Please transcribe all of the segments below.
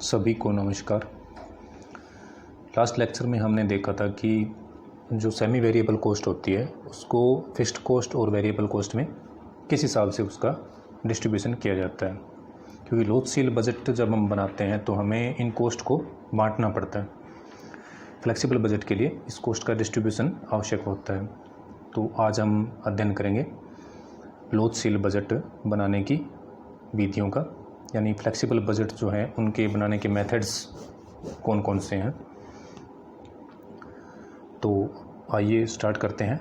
सभी को नमस्कार। लास्ट लेक्चर में हमने देखा था कि जो सेमी वेरिएबल कॉस्ट होती है उसको फिक्स्ड कॉस्ट और वेरिएबल कॉस्ट में किस हिसाब से उसका डिस्ट्रीब्यूशन किया जाता है, क्योंकि लोचशील बजट जब हम बनाते हैं तो हमें इन कॉस्ट को बांटना पड़ता है। फ्लेक्सिबल बजट के लिए इस कॉस्ट का डिस्ट्रीब्यूशन आवश्यक होता है। तो आज हम अध्ययन करेंगे लोचशील बजट बनाने की विधियों का, यानी फ्लेक्सिबल बजट जो है उनके बनाने के मेथड्स कौन कौन से हैं। तो आइए स्टार्ट करते हैं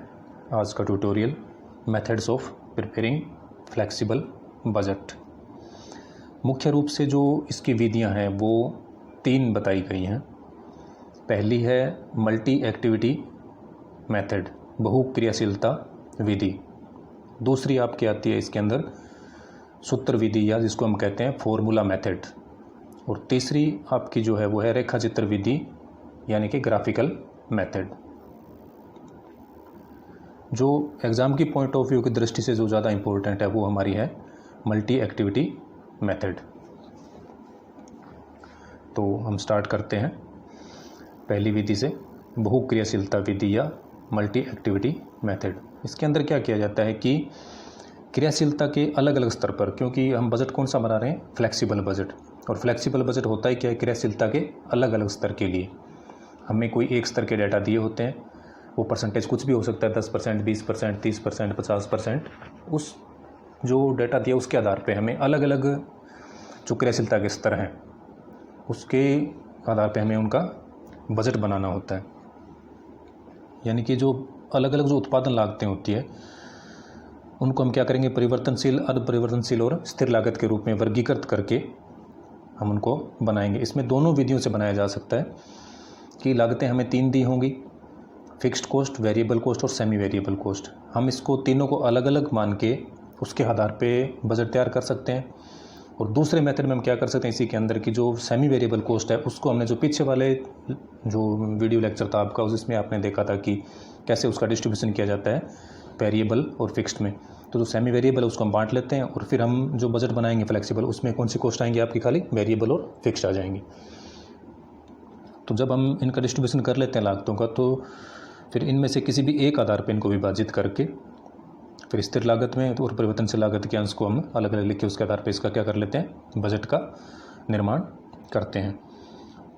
आज का tutorial, methods of preparing flexible budget. मुख्य रूप से जो इसकी विधियां हैं वो 3 बताई गई हैं। पहली है मल्टी एक्टिविटी मेथड, बहुक्रियाशीलता विधि। दूसरी आपकी आती है इसके अंदर सूत्र विधि, या जिसको हम कहते हैं फॉर्मूला मेथड। और तीसरी आपकी जो है वो है रेखा चित्र विधि, यानी कि ग्राफिकल मेथड। जो एग्ज़ाम की पॉइंट ऑफ व्यू की दृष्टि से जो ज़्यादा इम्पोर्टेंट है वो हमारी है मल्टी एक्टिविटी मेथड। तो हम स्टार्ट करते हैं पहली विधि से, बहुक्रियाशीलता विधि या मल्टी एक्टिविटी मेथड। इसके अंदर क्या किया जाता है कि क्रियाशीलता के अलग अलग स्तर पर, क्योंकि हम बजट कौन सा बना रहे हैं, फ्लेक्सिबल बजट। और फ्लेक्सिबल बजट होता है क्या है, क्रियाशीलता के अलग अलग स्तर के लिए हमें कोई एक स्तर के डाटा दिए होते हैं। वो परसेंटेज कुछ भी हो सकता है, 10%, 20%, 30%, 50%। उस जो डाटा दिया उसके आधार पे हमें अलग अलग जो क्रियाशीलता के स्तर हैं उसके आधार पे हमें उनका बजट बनाना होता है। यानी कि जो अलग अलग जो उत्पादन लागतें होती है उनको हम क्या करेंगे, परिवर्तनशील, अर्धपरिवर्तनशील और स्थिर लागत के रूप में वर्गीकृत करके हम उनको बनाएंगे। इसमें दोनों विधियों से बनाया जा सकता है कि लागतें हमें 3 दी होंगी, फिक्स्ड कॉस्ट, वेरिएबल कॉस्ट और सेमी वेरिएबल कॉस्ट। हम इसको तीनों को अलग अलग मान के उसके आधार पे बजट तैयार कर सकते हैं। और दूसरे मेथड में हम क्या कर सकते हैं, इसी के अंदर की जो सेमी वेरिएबल कॉस्ट है उसको हमने जो पीछे वाले जो वीडियो लेक्चर था आपका उसमें आपने देखा था कि कैसे उसका डिस्ट्रीब्यूशन किया जाता है वेरिएबल और फिक्स्ड में। तो जो सेमी वेरिएबल है उसको हम बांट लेते हैं और फिर हम जो बजट बनाएंगे फ्लेक्सिबल, उसमें कौन सी कॉस्ट आएंगी आपकी, खाली वेरिएबल और फिक्स्ड आ जाएंगी। तो जब हम इनका डिस्ट्रीब्यूशन कर लेते हैं लागतों का, तो फिर इनमें से किसी भी एक आधार पर इनको विभाजित करके फिर स्थिर लागत में और परिवर्तनशील लागत के अंश को हम अलग अलग लिख के उसके आधार पर इसका क्या कर लेते हैं, बजट का निर्माण करते हैं।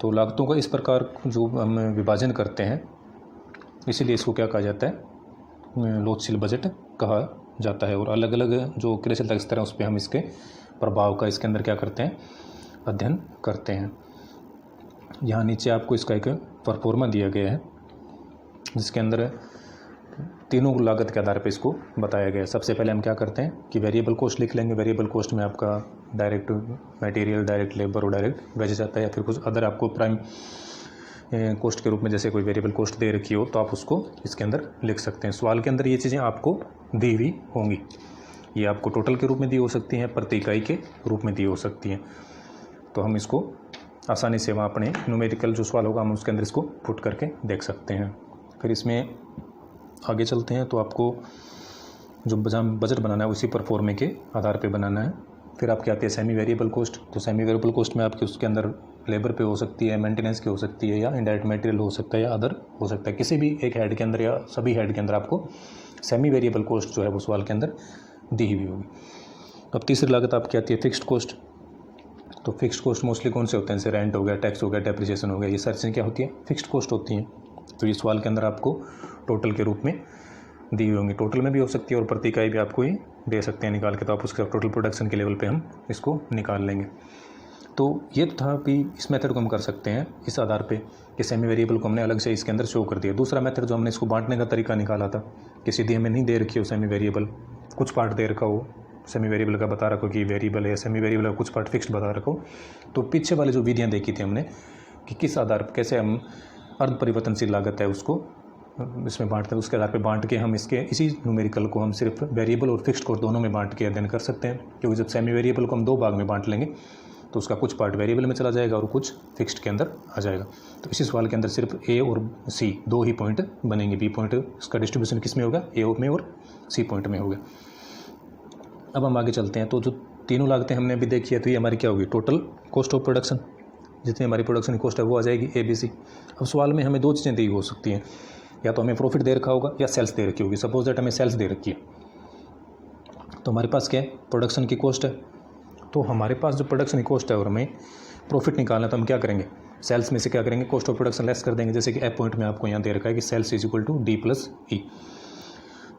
तो लागतों का इस प्रकार जो हम विभाजन करते हैं, इसीलिए इसको क्या कहा जाता है, लोचशील बजट कहा जाता है। और अलग अलग जो क्रियाशीलता के स्तर है उस पर हम इसके प्रभाव का इसके अंदर क्या करते हैं, अध्ययन करते हैं। यहाँ नीचे आपको इसका एक परफॉर्मा दिया गया है जिसके अंदर तीनों लागत के आधार पर इसको बताया गया है। सबसे पहले हम क्या करते हैं कि वेरिएबल कॉस्ट लिख लेंगे। वेरिएबल कॉस्ट में आपका डायरेक्ट मटेरियल, डायरेक्ट लेबर और डायरेक्ट वेजेस आता है, या फिर कुछ अदर आपको प्राइम कॉस्ट के रूप में जैसे कोई वेरिएबल कॉस्ट दे रखी हो तो आप उसको इसके अंदर लिख सकते हैं। सवाल के अंदर ये चीज़ें आपको दी हुई होंगी। ये आपको टोटल के रूप में दी हो सकती हैं, प्रति इकाई के रूप में दी हो सकती हैं। तो हम इसको आसानी से वहाँ अपने न्यूमेरिकल जो सवाल होगा हम उसके अंदर इसको पुट करके देख सकते हैं। फिर इसमें आगे चलते हैं तो आपको जो बजट बनाना है उसी परफॉर्मे के आधार पर बनाना है। फिर आपकी आती है सेमी वेरिएबल कॉस्ट। तो सेमी वेरिएबल कॉस्ट में आपके उसके अंदर लेबर पे हो सकती है, मेंटेनेंस की हो सकती है, या इनडायरेक्ट मटेरियल हो सकता है, या अदर हो सकता है। किसी भी एक हेड के अंदर या सभी हेड के अंदर आपको सेमी वेरिएबल कॉस्ट जो है वो सवाल के अंदर दी हुई होगी। अब तीसरी लागत आपकी आती है फिक्स्ड कॉस्ट। तो फिक्स्ड कॉस्ट मोस्टली कौन से होते हैं, जैसे रेंट हो गया, टैक्स हो गया, डेप्रिसिएशन हो गया, ये सारी चीज़ें क्या होती हैं, फिक्स्ड कॉस्ट होती हैं। तो ये सवाल के अंदर आपको टोटल के रूप में दी हुई होंगी। टोटल में भी हो सकती है और प्रति इकाई भी आपको ये दे सकते हैं निकाल के। तो आप उसके टोटल प्रोडक्शन के लेवल पे हम इसको निकाल लेंगे। तो ये तो था कि इस मेथड को हम कर सकते हैं इस आधार पे कि सेमी वेरिएबल को हमने अलग से इसके अंदर शो कर दिया। दूसरा मेथड जो हमने इसको बांटने का तरीका निकाला था कि सीधी हमें नहीं दे रखी हो सेमी वेरिएबल, कुछ पार्ट दे रखा हो सेमी वेरिएबल का, बता रखो कि वेरिएबल है, सेमी वेरिएबल का कुछ पार्ट फिक्स्ड बता रखो। तो पीछे वाले जो विधियाँ देखी थी हमने कि किस आधार पर कैसे हम अर्ध परिवर्तनशील लागत है उसको इसमें बांटते हैं, उसके आधार पे बांट के हम इसके इसी न्यूमेरिकल को हम सिर्फ वेरिएबल और फिक्स्ड को दोनों में बांट के अध्ययन कर सकते हैं। क्योंकि जब सेमी वेरिएबल को हम 2 भाग में बांट लेंगे तो उसका कुछ पार्ट वेरिएबल में चला जाएगा और कुछ फिक्स्ड के अंदर आ जाएगा। तो इसी सवाल के अंदर सिर्फ ए और सी 2 ही पॉइंट बनेंगे। बी पॉइंट इसका डिस्ट्रीब्यूशन किस में होगा, ए में और सी पॉइंट में होगा। अब हम आगे चलते हैं। तो जो तीनों लागतें हमने अभी देखी है तो ये हमारी क्या होगी, टोटल कॉस्ट ऑफ प्रोडक्शन। जितनी हमारी प्रोडक्शन कॉस्ट है वो आ जाएगी ABC। अब सवाल में हमें दो चीज़ें दी हो सकती हैं, या तो हमें प्रॉफिट दे रखा होगा या सेल्स दे रखी होगी। सपोज दैट हमें सेल्स दे रखी है, तो हमारे पास क्या है, प्रोडक्शन की कॉस्ट है। तो हमारे पास जो प्रोडक्शन की कॉस्ट है और हमें प्रॉफिट निकालना है, तो हम क्या करेंगे, सेल्स में से क्या करेंगे, कॉस्ट ऑफ प्रोडक्शन लेस कर देंगे। जैसे कि F पॉइंट में आपको यहाँ दे रखा है कि sales is equal to D+E।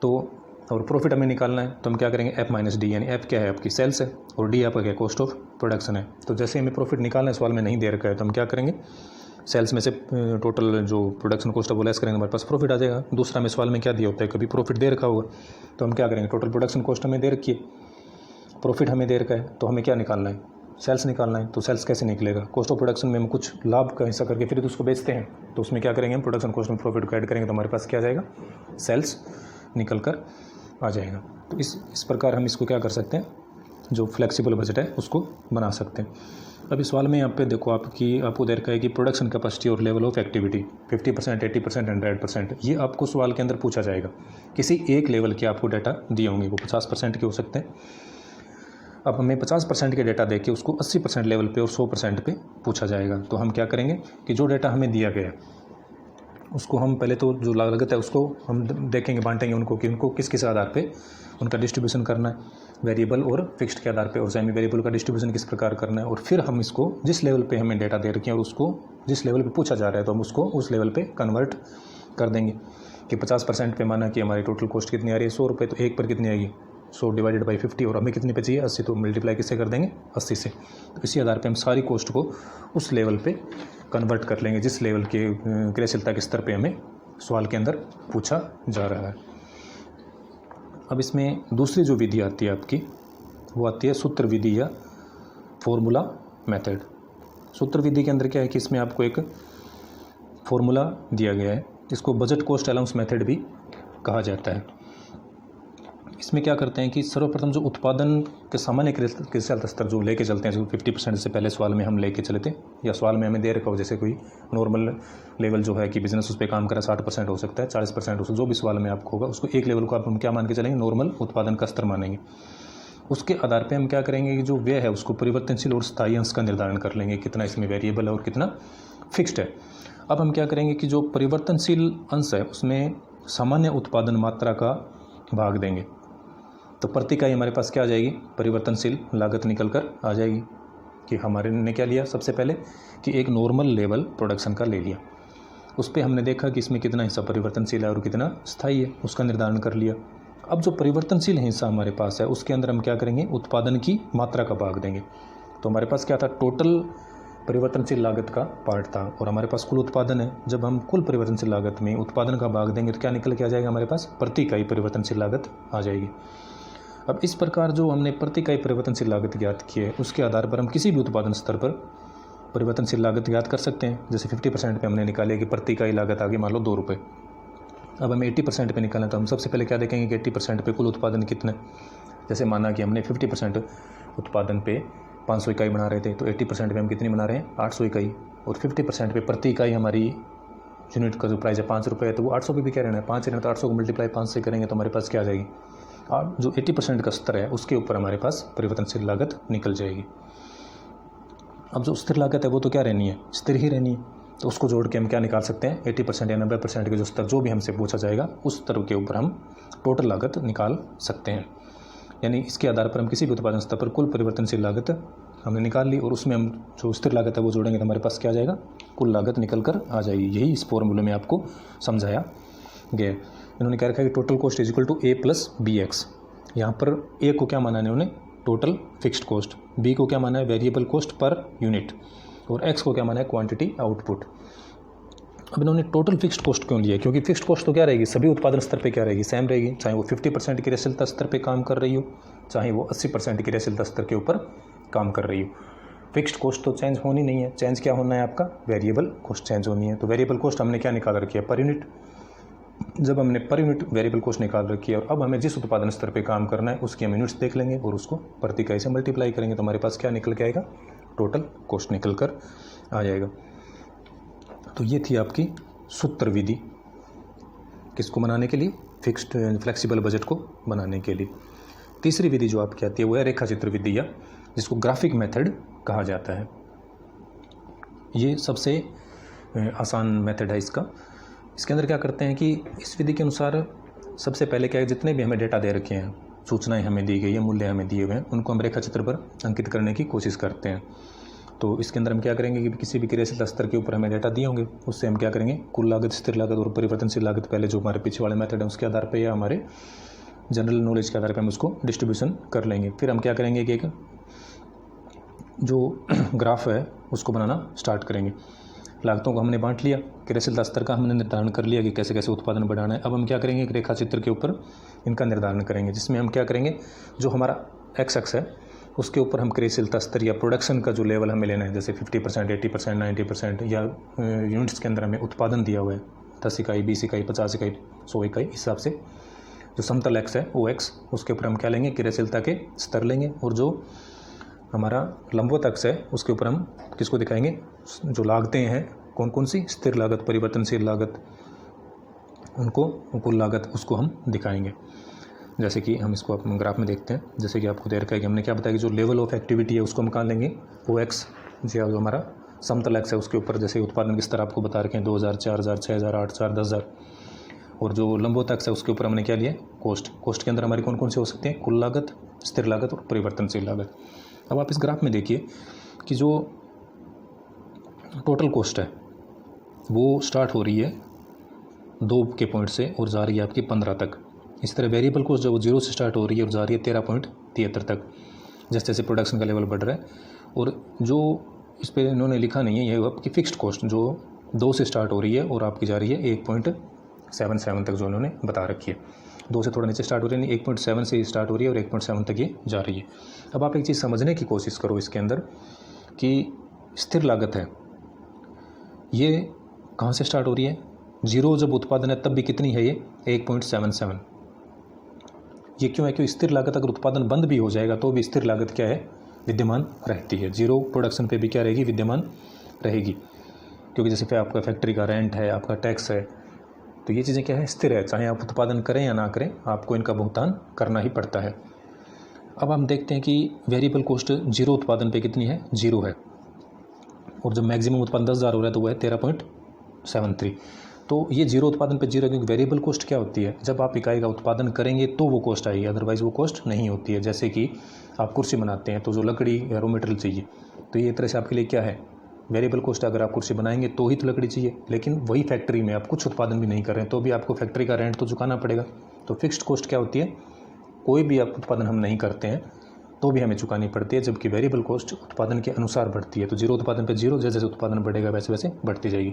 तो और प्रॉफिट हमें निकालना है, तो हम क्या करेंगे, F-D, यानी F क्या है, आपकी सेल्स है, और D आपका क्या, कॉस्ट ऑफ प्रोडक्शन है। तो जैसे हमें प्रॉफिट निकालना है, सवाल में नहीं दे रखा है, तो हम क्या करेंगे, सेल्स में से टोटल जो प्रोडक्शन कॉस्ट है वो लेस करेंगे, हमारे पास प्रॉफिट आ जाएगा। दूसरा में सवाल में क्या दिया होता है, कभी प्रॉफिट दे रखा होगा, तो हम क्या करेंगे, टोटल प्रोडक्शन कॉस्ट हमें दे रखी है, प्रॉफिट हमें दे रखा है, तो हमें क्या निकालना है, सेल्स निकालना है। तो सेल्स कैसे निकलेगा, कॉस्ट ऑफ प्रोडक्शन में हम कुछ लाभ का हिस्सा करके फिर उसको बेचते हैं, तो उसमें क्या करेंगे, हम प्रोडक्शन कॉस्ट में प्रॉफिट को ऐड करेंगे, तो हमारे पास क्या आ जाएगा, सेल्स निकल कर आ जाएगा। तो इस प्रकार हम इसको क्या कर सकते हैं, जो फ्लेक्सिबल बजट है उसको बना सकते हैं। अब इस सवाल में यहाँ पे देखो आपको दे रखा है कि प्रोडक्शन कैपेसिटी और लेवल ऑफ एक्टिविटी 50%, 80%, 100%, ये आपको सवाल के अंदर पूछा जाएगा। किसी एक लेवल के आपको डाटा दिए होंगे, वो 50% के हो सकते हैं। अब हमें 50% के डाटा देके उसको 80% लेवल पे और 100% पे पूछा जाएगा। तो हम क्या करेंगे कि जो डाटा हमें दिया गया है उसको हम पहले तो जो लागत है उसको हम देखेंगे, बांटेंगे उनको कि उनको किस किस आधार पे उनका डिस्ट्रीब्यूशन करना है, वेरिएबल और फिक्स्ड के आधार पे, और सेमी वेरिएबल का डिस्ट्रीब्यूशन किस प्रकार करना है। और फिर हम इसको जिस लेवल पे हमें डाटा दे रखे हैं और उसको जिस लेवल पे पूछा जा रहा है, तो हम उसको उस लेवल पे कन्वर्ट कर देंगे कि 50% पे माना कि हमारी टोटल कॉस्ट कितनी आ रही है, 100 रुपये, तो एक पर कितनी आएगी, 100 डिवाइडेड बाई 50, और हमें कितने पे चाहिए, 80, तो मल्टीप्लाई किससे कर देंगे, 80 से। तो इसी आधार पे हम सारी कॉस्ट को उस लेवल पे कन्वर्ट कर लेंगे जिस लेवल के क्रियाशीलता के स्तर पे हमें सवाल के अंदर पूछा जा रहा है। अब इसमें दूसरी जो विधि आती है आपकी, वो आती है सूत्र विधि या फॉर्मूला मेथड। सूत्र विधि के अंदर क्या है कि इसमें आपको एक फॉर्मूला दिया गया है, इसको बजट कॉस्ट अलाउंस मेथड भी कहा जाता है। इसमें क्या करते हैं कि सर्वप्रथम जो उत्पादन के सामान्य क्रियाशीलता स्तर जो लेके चलते हैं, जो 50% से पहले सवाल में हम लेके चले थे, या सवाल में हमें दे रखा हो जैसे कोई नॉर्मल लेवल जो है कि बिजनेस उस पर काम करा 60% हो सकता है, 40% हो सकता है, जो भी सवाल में आपको होगा उसको एक लेवल को आप हम क्या मान के चलेंगे, नॉर्मल उत्पादन का स्तर मानेंगे। उसके आधार पर हम क्या करेंगे कि जो व्यय है उसको परिवर्तनशील और स्थायी अंश का निर्धारण कर लेंगे, कितना इसमें वेरिएबल है और कितना फिक्स्ड है। अब हम क्या करेंगे कि जो परिवर्तनशील अंश है उसमें सामान्य उत्पादन मात्रा का भाग देंगे, तो प्रति इकाई हमारे पास क्या आ जाएगी, परिवर्तनशील लागत निकल कर आ जाएगी। कि हमारे ने क्या लिया, सबसे पहले कि एक नॉर्मल लेवल प्रोडक्शन का ले लिया, उस पर हमने देखा कि इसमें कितना हिस्सा परिवर्तनशील है और कितना स्थायी है, उसका निर्धारण कर लिया। अब जो परिवर्तनशील हिस्सा हमारे पास है उसके अंदर हम क्या करेंगे, उत्पादन की मात्रा का भाग देंगे। तो हमारे पास क्या था, टोटल परिवर्तनशील लागत का पार्ट था और हमारे पास कुल उत्पादन है। जब हम कुल परिवर्तनशील लागत में उत्पादन का भाग देंगे तो क्या निकल के आ जाएगा, हमारे पास प्रति इकाई परिवर्तनशील लागत आ जाएगी। अब इस प्रकार जो हमने प्रति इकाई परिवर्तनशील लागत ज्ञात की है उसके आधार पर हम किसी भी उत्पादन स्तर पर परिवर्तनशील लागत ज्ञात कर सकते हैं। जैसे 50% पे हमने निकाली कि प्रति इकाई लागत आ गई मान लो 2 रुपये। अब हमें 80% पे निकालना, तो हम सबसे पहले क्या देखेंगे कि 80% पे कुल उत्पादन कितना है। जैसे माना कि हमने 50% उत्पादन पे 500 इकाई बना रहे थे, तो 80% पे हम कितनी बना रहे हैं, 800 इकाई। और 50% पे प्रति इकाई हमारी यूनिट का जो प्राइस है 5 रुपये है, तो वो 800 पे भी क्या रहना है, 5 रहना, तो 800 को मल्टीप्लाई 5 से करेंगे तो हमारे पास क्या आ जाएगी, और जो 80% का स्तर है उसके ऊपर हमारे पास परिवर्तनशील लागत निकल जाएगी। अब जो स्थिर लागत है वो तो क्या रहनी है, स्थिर ही रहनी है, तो उसको जोड़ के हम क्या निकाल सकते हैं, 80% या 90% के जो स्तर जो भी हमसे पूछा जाएगा उस स्तर के ऊपर हम टोटल लागत निकाल सकते हैं। यानी इसके आधार पर हम किसी भी उत्पादन स्तर पर कुल परिवर्तनशील लागत हमने निकाल ली और उसमें हम जो स्थिर लागत है वो जोड़ेंगे तो हमारे पास क्या आ जाएगा, कुल लागत निकल कर आ जाएगी। यही इस फॉर्मूले में आपको समझाया गया। इन्होंने क्या रखा है कि total cost is equal to A+BX। यहाँ पर A को क्या माना है उन्होंने, टोटल फिक्स्ड कॉस्ट, B को क्या माना है, वेरिएबल कॉस्ट पर यूनिट, और X को क्या माना है, क्वांटिटी आउटपुट। अब इन्होंने टोटल फिक्स्ड कॉस्ट क्यों लिया, क्योंकि फिक्स्ड कॉस्ट तो क्या रहेगी, सभी उत्पादन स्तर पे क्या रहेगी, सेम रहेगी, चाहे वो 50% क्रियाशीलता स्तर पे काम कर रही हो, चाहे वो 80% क्रियाशीलता स्तर के ऊपर काम कर रही हो। फिक्स्ड कॉस्ट तो चेंज होनी नहीं है, चेंज क्या होना है आपका, वेरिएबल कॉस्ट चेंज होनी है। तो वेरिएबल कॉस्ट हमने क्या निकाल रखी है, पर यूनिट। जब हमने पर यूनिट वेरिएबल कॉस्ट निकाल रखी है और अब हमें जिस उत्पादन स्तर पे काम करना है उसकी हम यूनिट्स देख लेंगे और उसको प्रति इकाई से मल्टीप्लाई करेंगे तो हमारे पास क्या निकल के आएगा, टोटल कॉस्ट निकल कर आ जाएगा। तो ये थी आपकी सूत्र विधि, किसको बनाने के लिए, फिक्स्ड फ्लेक्सिबल बजट को बनाने के लिए। तीसरी विधि जो आपकी आती है वो है रेखा चित्र विधि, या जिसको ग्राफिक मेथड कहा जाता है। ये सबसे आसान मेथड है इसका। इसके अंदर क्या करते हैं कि इस विधि के अनुसार सबसे पहले क्या है, जितने भी हमें डेटा दे रखे हैं, सूचनाएं हमें दी गई है, मूल्य हमें दिए हुए हैं, उनको हम रेखा चित्र पर अंकित करने की कोशिश करते हैं। तो इसके अंदर हम क्या करेंगे कि किसी भी क्रियाशील स्तर के ऊपर हमें डेटा दिए होंगे, उससे हम क्या करेंगे, कुल लागत, स्थिर लागत और परिवर्तनशील लागत, पहले जो हमारे पीछे वाले मेथड है उसके आधार पर या हमारे जनरल नॉलेज के आधार पर हम उसको डिस्ट्रीब्यूशन कर लेंगे। फिर हम क्या करेंगे कि एक जो ग्राफ है उसको बनाना स्टार्ट करेंगे। लागतों को हमने बांट लिया, क्रियाशीलता स्तर का हमने निर्धारण कर लिया कि कैसे कैसे उत्पादन बढ़ाना है। अब हम क्या करेंगे, एक रेखा चित्र के ऊपर इनका निर्धारण करेंगे, जिसमें हम क्या करेंगे, जो हमारा एक्स एक्स है उसके ऊपर हम क्रियाशीलता स्तर या प्रोडक्शन का जो लेवल हमें लेना है, जैसे 50%, 80%, 90%, या यूनिट्स के अंदर हमें उत्पादन दिया हुआ है 10 इकाई, 20 इकाई, 50 इकाई, 100 इकाई, इस हिसाब से जो समतल एक्स है वो एक्स, उसके ऊपर हम क्या लेंगे, क्रियाशीलता के स्तर लेंगे। और जो हमारा लंबवत अक्ष है उसके ऊपर हम किसको दिखाएंगे, जो लागतें हैं कौन कौन सी, स्थिर लागत, परिवर्तनशील लागत, उनको कुल लागत उसको हम दिखाएंगे। जैसे कि हम इसको अपने ग्राफ में देखते हैं, जैसे कि आपको दे रखा है कि हमने क्या बताया कि जो लेवल ऑफ एक्टिविटी है उसको हम कहाँ लेंगे, वो एक्स, जो हमारा समतल एक्स है उसके ऊपर जैसे उत्पादन के स्तर आपको बता रखे हैं 2000, 4000, 6000, 8000, 10000। और जो लंबवत अक्ष है उसके ऊपर हमने क्या लिया, कोस्ट के अंदर हमारी कौन कौन से हो सकते हैं, कुल लागत, स्थिर लागत और परिवर्तनशील लागत। अब आप इस ग्राफ में देखिए कि जो टोटल कॉस्ट है वो स्टार्ट हो रही है 2 के पॉइंट से और जा रही है आपकी 15 तक। इस तरह वेरिएबल कॉस्ट जो 0 से स्टार्ट हो रही है और जा रही है 13.73 तक, जैसे जैसे प्रोडक्शन का लेवल बढ़ रहा है। और जो इस पर इन्होंने लिखा नहीं है, ये आपकी फिक्स्ड कॉस्ट जो 2 से स्टार्ट हो रही है और आपकी जा रही है 1.77 तक, जो इन्होंने बता रखी है। 2 से थोड़ा नीचे स्टार्ट हो रही है, 1.7 से स्टार्ट हो रही है और 1.7 तक ये जा रही है। अब आप एक चीज़ समझने की कोशिश करो इसके अंदर कि स्थिर लागत है ये कहाँ से स्टार्ट हो रही है, 0 जब उत्पादन है तब भी कितनी है ये 1.77। ये क्यों है, क्योंकि स्थिर लागत अगर उत्पादन बंद भी हो जाएगा तो भी स्थिर लागत क्या है, विद्यमान रहती है। 0 प्रोडक्शन पे भी क्या रहेगी, विद्यमान रहेगी, क्योंकि जैसे आपका फैक्ट्री का रेंट है, आपका टैक्स है, तो ये चीज़ें क्या है, स्थिर है, चाहे आप उत्पादन करें या ना करें आपको इनका भुगतान करना ही पड़ता है। अब हम देखते हैं कि वेरिएबल कॉस्ट 0 उत्पादन पे कितनी है, 0 है, और जब मैक्सिमम उत्पादन 10,000 हो रहा है तो वो है 13.73। तो ये 0 उत्पादन पे 0, क्योंकि वेरिएबल कॉस्ट क्या होती है, जब आप इकाई का उत्पादन करेंगे तो वो कॉस्ट आएगी, अदरवाइज़ वो कॉस्ट नहीं होती है। जैसे कि आप कुर्सी बनाते हैं तो जो लकड़ी या रॉ मटेरियल चाहिए, तो ये एक तरह से आपके लिए क्या है, वेरिएबल कॉस्ट। अगर आप कुर्सी बनाएंगे तो ही तो लकड़ी चाहिए, लेकिन वही फैक्ट्री में आप कुछ उत्पादन भी नहीं कर रहे हैं तो भी आपको फैक्ट्री का रेंट तो चुकाना पड़ेगा। तो फिक्स्ड कॉस्ट क्या होती है, कोई भी आप उत्पादन हम नहीं करते हैं तो भी हमें चुकानी पड़ती है, जबकि वेरिएबल कॉस्ट उत्पादन के अनुसार बढ़ती है। तो 0 उत्पादन पे 0, जैसे जैसे उत्पादन बढ़ेगा वैसे वैसे बढ़ती जाएगी।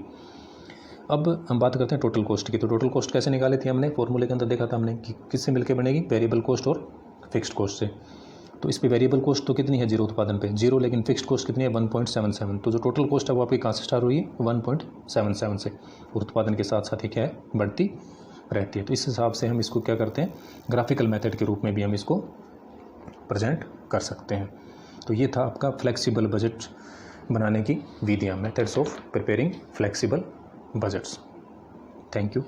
अब हम बात करते हैं टोटल कॉस्ट की। तो टोटल कॉस्ट कैसे निकाली थी हमने, फॉर्मूले के अंदर देखा था हमने कि किससे मिलकर बनेगी, वेरिएबल कॉस्ट और फिक्स्ड कॉस्ट से। तो इस पे वेरिएबल कॉस्ट तो कितनी है 0 उत्पादन पे 0, लेकिन फिक्स्ड कॉस्ट कितनी है 1.77। तो जो टोटल कॉस्ट है वो आपकी कहाँ से स्टार्ट हुई है, 1.77 से, और उत्पादन के साथ साथ ही क्या है, बढ़ती रहती है। तो इस हिसाब से हम इसको क्या करते हैं, ग्राफिकल मेथड के रूप में भी हम इसको प्रेजेंट कर सकते हैं। तो ये था आपका फ्लेक्सिबल बजट बनाने की विधियाँ, methods of preparing flexible budgets. Thank you.